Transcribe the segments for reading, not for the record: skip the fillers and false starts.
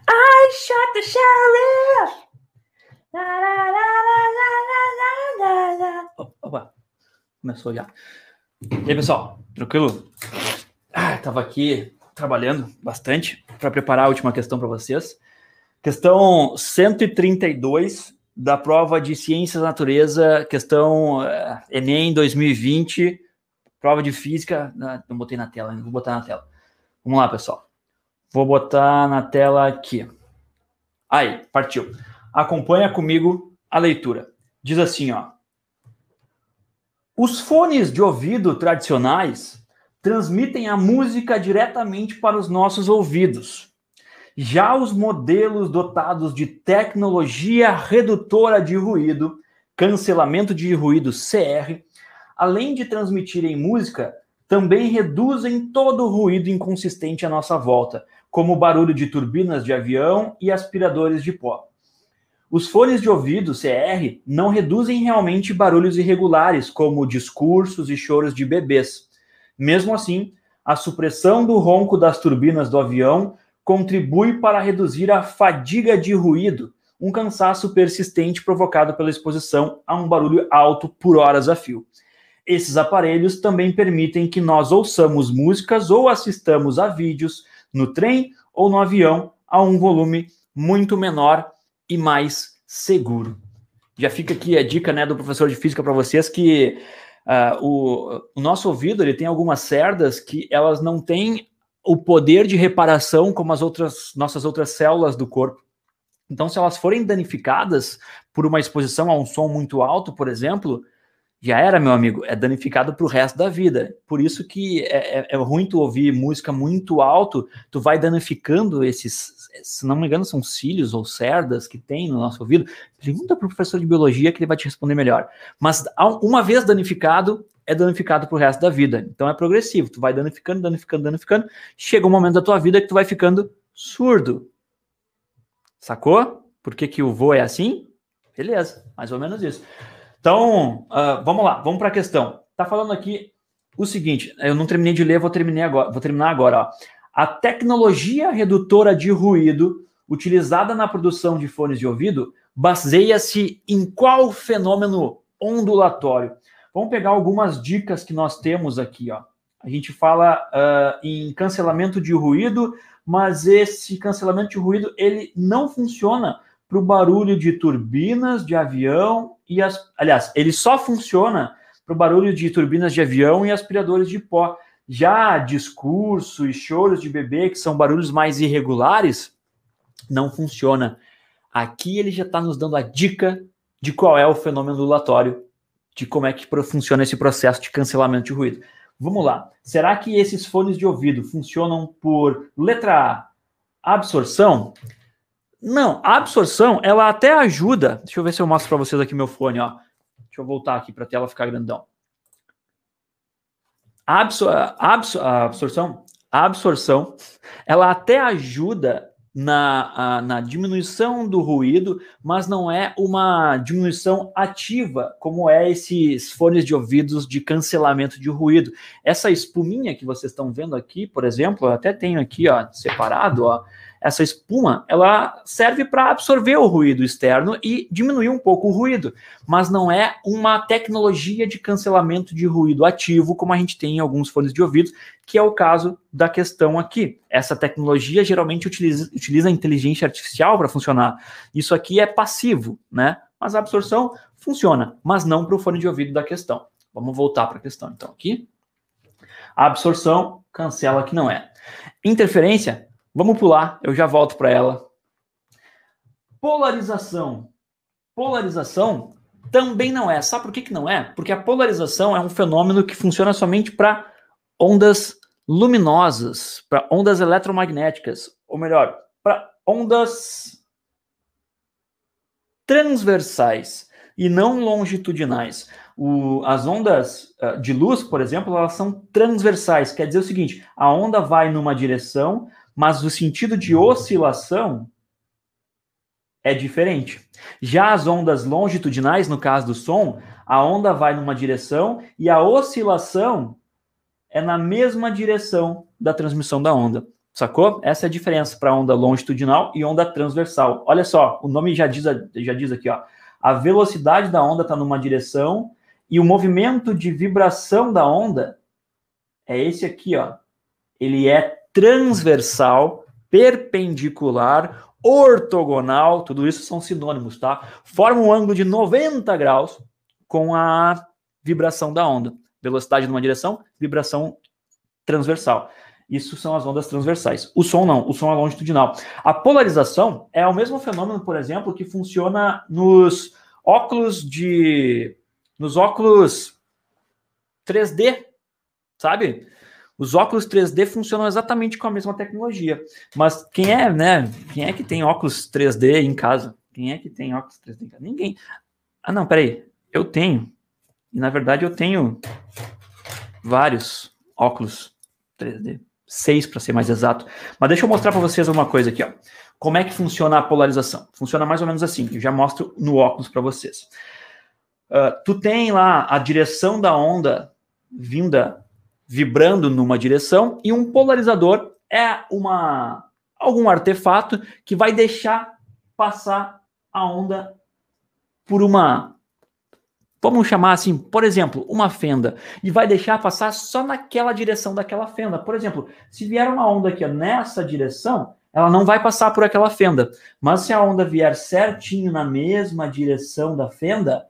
I shot the sheriff. Opa, começou já. E aí, pessoal, tranquilo? Tava aqui trabalhando bastante para preparar a última questão para vocês. Questão 132 da prova de Ciências da Natureza, questão Enem 2020, prova de Física. Não botei na tela, não vou botar na tela. Vamos lá, pessoal. Vou botar na tela aqui. Aí, partiu. Acompanha comigo a leitura. Diz assim, ó. Os fones de ouvido tradicionais transmitem a música diretamente para os nossos ouvidos. Já os modelos dotados de tecnologia redutora de ruído, cancelamento de ruído CR, além de transmitirem música, também reduzem todo o ruído inconsistente à nossa volta, como o barulho de turbinas de avião e aspiradores de pó. Os fones de ouvido CR não reduzem realmente barulhos irregulares, como discursos e choros de bebês. Mesmo assim, a supressão do ronco das turbinas do avião contribui para reduzir a fadiga de ruído, um cansaço persistente provocado pela exposição a um barulho alto por horas a fio. Esses aparelhos também permitem que nós ouçamos músicas ou assistamos a vídeos no trem ou no avião a um volume muito menor e mais seguro. Já fica aqui a dica, né, do professor de física para vocês que o nosso ouvido ele tem algumas cerdas que elas não têm o poder de reparação como as nossas outras células do corpo. Então, se elas forem danificadas por uma exposição a um som muito alto, por exemplo, já era, meu amigo, é danificado para o resto da vida. Por isso que é ruim tu ouvir música muito alto, tu vai danificando esses, se não me engano, são cílios ou cerdas que tem no nosso ouvido. Pergunta para o professor de biologia que ele vai te responder melhor. Mas uma vez danificado, é danificado para o resto da vida. Então é progressivo, tu vai danificando. Chega um momento da tua vida que tu vai ficando surdo. Sacou? Por que o vô é assim? Beleza, mais ou menos isso. Então, vamos lá, vamos para a questão. Está falando aqui o seguinte, eu não terminei de ler, vou terminar agora. Ó. A tecnologia redutora de ruído utilizada na produção de fones de ouvido baseia-se em qual fenômeno ondulatório? Vamos pegar algumas dicas que nós temos aqui. Ó. A gente fala em cancelamento de ruído, mas esse cancelamento de ruído ele não funciona para o barulho de turbinas de avião aliás, ele só funciona para o barulho de turbinas de avião e aspiradores de pó. Já discurso e choros de bebê, que são barulhos mais irregulares, não funciona. Aqui ele já está nos dando a dica de qual é o fenômeno ondulatório, de como é que funciona esse processo de cancelamento de ruído. Vamos lá. Será que esses fones de ouvido funcionam por letra A, absorção? Não, a absorção, ela até ajuda. Deixa eu ver se eu mostro para vocês aqui meu fone, ó. Deixa eu voltar aqui para a tela ficar grandão. A absorção, ela até ajuda na diminuição do ruído, mas não é uma diminuição ativa, como é esses fones de ouvidos de cancelamento de ruído. Essa espuminha que vocês estão vendo aqui, por exemplo, eu até tenho aqui, ó, separado, ó. Essa espuma, ela serve para absorver o ruído externo e diminuir um pouco o ruído, mas não é uma tecnologia de cancelamento de ruído ativo, como a gente tem em alguns fones de ouvido, que é o caso da questão aqui. Essa tecnologia geralmente utiliza inteligência artificial para funcionar. Isso aqui é passivo, né? Mas a absorção funciona, mas não para o fone de ouvido da questão. Vamos voltar para a questão, então, aqui. A absorção cancela que não é. Interferência. Vamos pular, eu já volto para ela. Polarização. Polarização também não é. Sabe por que não é? Porque a polarização é um fenômeno que funciona somente para ondas luminosas, para ondas eletromagnéticas, ou melhor, para ondas transversais e não longitudinais. As ondas de luz, por exemplo, elas são transversais. Quer dizer o seguinte, a onda vai numa direção, mas o sentido de oscilação é diferente. Já as ondas longitudinais, no caso do som, a onda vai numa direção e a oscilação é na mesma direção da transmissão da onda. Sacou? Essa é a diferença para onda longitudinal e onda transversal. Olha só, o nome já diz aqui, ó. A velocidade da onda está numa direção e o movimento de vibração da onda é esse aqui, ó. Ele é transversal, perpendicular, ortogonal, tudo isso são sinônimos, tá? Forma um ângulo de 90 graus com a vibração da onda. Velocidade numa direção, vibração transversal. Isso são as ondas transversais. O som não, o som é longitudinal. A polarização é o mesmo fenômeno, por exemplo, que funciona nos óculos 3D, sabe? Os óculos 3D funcionam exatamente com a mesma tecnologia. Mas quem é que tem óculos 3D em casa? Quem é que tem óculos 3D em casa? Ninguém. Ah, não, peraí. Eu tenho. E, na verdade, eu tenho vários óculos 3D. 6, para ser mais exato. Mas deixa eu mostrar para vocês uma coisa aqui, ó. Como é que funciona a polarização? Funciona mais ou menos assim. Eu já mostro no óculos para vocês. Tu tem lá a direção da onda vibrando numa direção e um polarizador é algum artefato que vai deixar passar a onda por vamos chamar assim, por exemplo, uma fenda, e vai deixar passar só naquela direção daquela fenda. Por exemplo, se vier uma onda aqui nessa direção, ela não vai passar por aquela fenda. Mas se a onda vier certinho na mesma direção da fenda,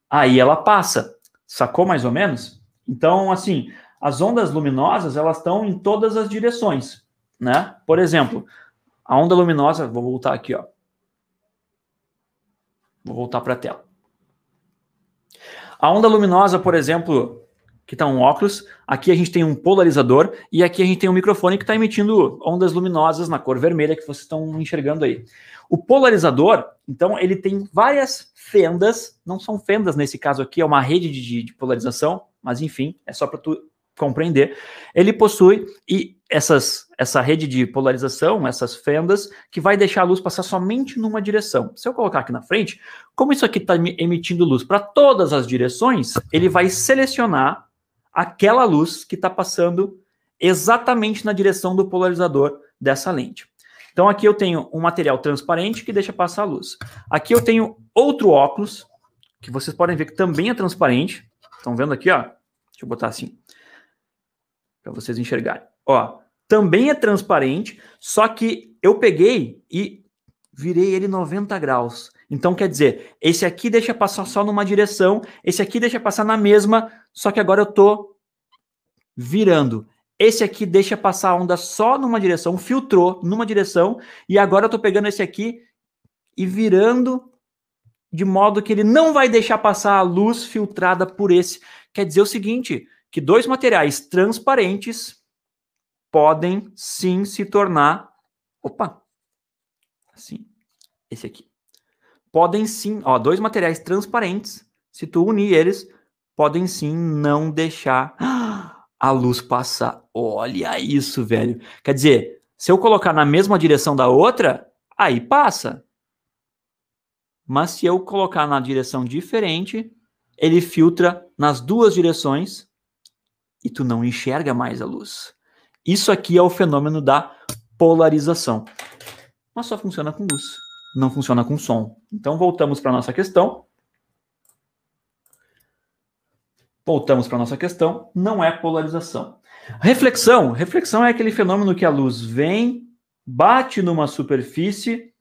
aí ela passa. Sacou mais ou menos? Então, assim, as ondas luminosas, elas estão em todas as direções, né? Por exemplo, a onda luminosa, vou voltar aqui, ó. Vou voltar para a tela. A onda luminosa, por exemplo, que está um óculos, aqui a gente tem um polarizador e aqui a gente tem um microfone que está emitindo ondas luminosas na cor vermelha que vocês estão enxergando aí. O polarizador, então, ele tem várias fendas, não são fendas nesse caso aqui, é uma rede de polarização, mas enfim, é só para tu compreender. Ele possui essa rede de polarização, essas fendas, que vai deixar a luz passar somente numa direção. Se eu colocar aqui na frente, como isso aqui está emitindo luz para todas as direções, ele vai selecionar aquela luz que está passando exatamente na direção do polarizador dessa lente. Então aqui eu tenho um material transparente que deixa passar a luz. Aqui eu tenho outro óculos, que vocês podem ver que também é transparente. Estão vendo aqui, ó? Deixa eu botar assim, para vocês enxergarem. Ó, também é transparente, só que eu peguei e virei ele 90 graus. Então, quer dizer, esse aqui deixa passar só numa direção, esse aqui deixa passar na mesma, só que agora eu tô virando. Esse aqui deixa passar a onda só numa direção, filtrou numa direção, e agora eu tô pegando esse aqui e virando de modo que ele não vai deixar passar a luz filtrada por esse. Quer dizer o seguinte, que dois materiais transparentes podem sim se tornar... Opa! Assim, esse aqui. Podem sim, ó, dois materiais transparentes, se tu unir eles, podem sim não deixar a luz passar. Olha isso, velho. Quer dizer, se eu colocar na mesma direção da outra, aí passa. Mas se eu colocar na direção diferente, ele filtra nas duas direções e tu não enxerga mais a luz. Isso aqui é o fenômeno da polarização. Mas só funciona com luz, não funciona com som. Então voltamos para a nossa questão. Não é polarização. Reflexão é aquele fenômeno que a luz vem, bate numa superfície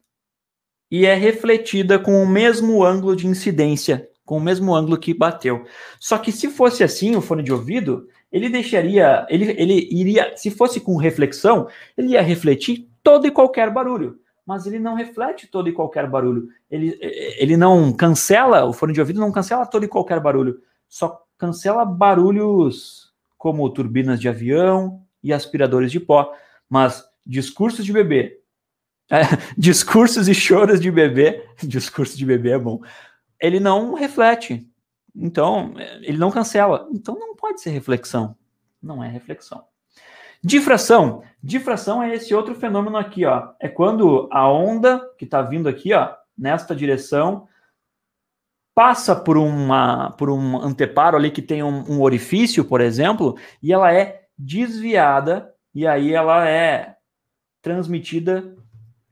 e é refletida com o mesmo ângulo de incidência, com o mesmo ângulo que bateu. Só que se fosse assim, o fone de ouvido, ele iria, se fosse com reflexão, ele ia refletir todo e qualquer barulho. Mas ele não reflete todo e qualquer barulho. Ele não cancela, o fone de ouvido não cancela todo e qualquer barulho. Só cancela barulhos como turbinas de avião e aspiradores de pó. Mas discursos de bebê, discursos e choros de bebê, discurso de bebê é bom, ele não reflete. Então, ele não cancela. Então, não pode ser reflexão. Não é reflexão. Difração é esse outro fenômeno aqui, ó. É quando a onda que está vindo aqui, ó, nesta direção, passa por um anteparo ali que tem um orifício, por exemplo, e ela é desviada, e aí ela é transmitida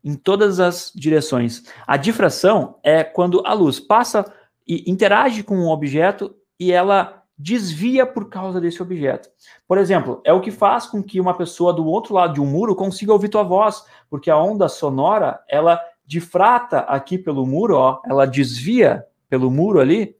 em todas as direções. A difração é quando a luz passa e interage com um objeto e ela desvia por causa desse objeto. Por exemplo, é o que faz com que uma pessoa do outro lado de um muro consiga ouvir tua voz, porque a onda sonora, ela difrata aqui pelo muro, ó, ela desvia pelo muro ali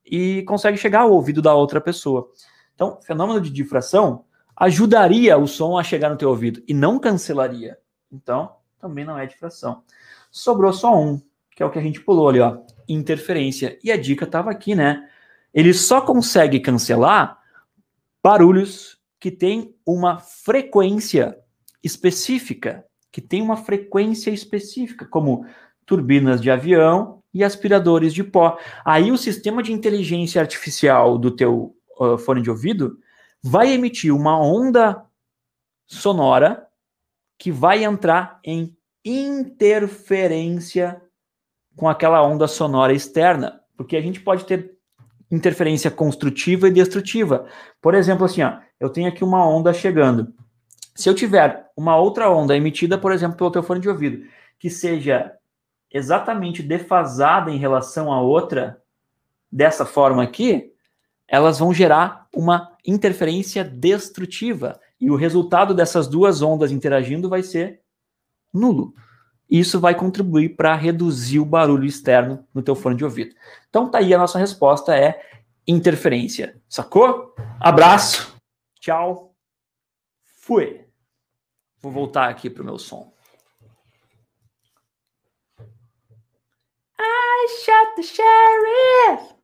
e consegue chegar ao ouvido da outra pessoa. Então, o fenômeno de difração ajudaria o som a chegar no teu ouvido e não cancelaria. Então, também não é difração. Sobrou só um, que é o que a gente pulou ali, ó, interferência. E a dica estava aqui, né? Ele só consegue cancelar barulhos que têm uma frequência específica, como turbinas de avião e aspiradores de pó. Aí o sistema de inteligência artificial do teu fone de ouvido vai emitir uma onda sonora que vai entrar em interferência com aquela onda sonora externa, porque a gente pode ter interferência construtiva e destrutiva. Por exemplo, assim, ó, eu tenho aqui uma onda chegando. Se eu tiver uma outra onda emitida, por exemplo, pelo teu fone de ouvido, que seja exatamente defasada em relação à outra, dessa forma aqui, elas vão gerar uma interferência destrutiva. E o resultado dessas duas ondas interagindo vai ser nulo. Isso vai contribuir para reduzir o barulho externo no teu fone de ouvido. Então tá aí, a nossa resposta é interferência. Sacou? Abraço. Tchau. Fui. Vou voltar aqui pro meu som. I shot the sheriff.